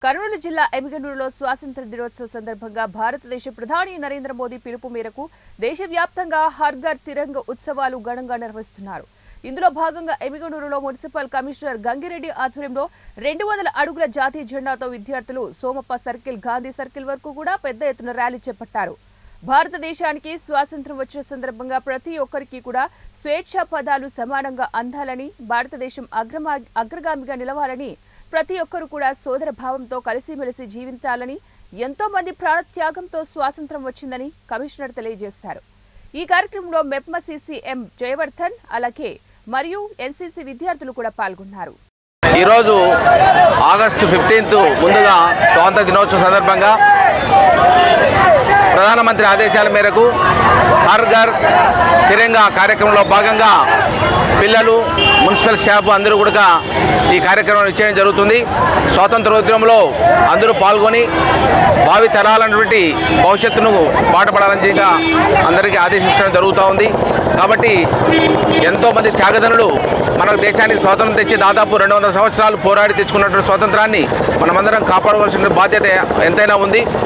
కర్నూలు జిల్లా ఎమ్మిగనూరులో స్వాతంత్ర్య దినోత్సవ సందర్భంగా భారతదేశ ప్రధాని నరేంద్ర మోదీ పిలుపు మేరకు దేశవ్యాప్తంగా హర్ ఘర్ తిరంగ ఉత్సవాలు ఘనంగా నిర్వహిస్తున్నారు. ఇందులో భాగంగా ఎమ్మిగనూరులో మున్సిపల్ కమిషనర్ గంగిరెడ్డి ఆధ్వర్యంలో 200 అడుగుల జాతీయ జెండాతో విద్యార్థులు సోమప్ప సర్కిల్, గాంధీ సర్కిల్ వరకు కూడా పెద్ద ఎత్తున ర్యాలీ చేపట్టారు. భారతదేశానికి స్వాతంత్ర్యం వచ్చిన సందర్భంగా ప్రతి ఒక్కరికి కూడా స్వేచ్ఛా పదాలు సమానంగా అందాలని, భారతదేశం అగ్రగామిగా నిలవాలని, ప్రతి ఒక్కరు కూడా సోదర భావంతో కలిసిమెలిసి జీవించాలని, ఎంతో మంది ప్రాణత్యాగంతో స్వాతంత్ర్యం వచ్చిందని కమిషనర్ తెలియజేశారు. ఈ కార్యక్రమంలో మెప్మ సిసిఎం జయవర్ధన్ అలాగే మరియు ఎన్సీసీ విద్యార్థులు కూడా పాల్గొన్నారు. ఈరోజు ఆగస్టు 15 ముందుగా స్వాతంత్ర దినోత్సవం సందర్భంగా ప్రధానమంత్రి ఆదేశాల మేరకు హర్ ఘర్ తిరంగా కార్యక్రమంలో భాగంగా పిల్లలు, మున్సిపల్ స్టాఫ్ అందరూ కూడా ఈ కార్యక్రమం చేయడం జరుగుతుంది. స్వాతంత్రోద్యమంలో అందరూ పాల్గొని భావి తరాలన్నటువంటి భవిష్యత్తును పాటుపడాలని అందరికీ ఆదేశించడం జరుగుతూ ఉంది. కాబట్టి ఎంతోమంది త్యాగదనులు మన దేశానికి స్వాతంత్రం తెచ్చి దాదాపు 200 సంవత్సరాలు పోరాడి తెచ్చుకున్నటువంటి స్వాతంత్రాన్ని మనమందరం కాపాడవలసిన బాధ్యత ఎంతైనా ఉంది.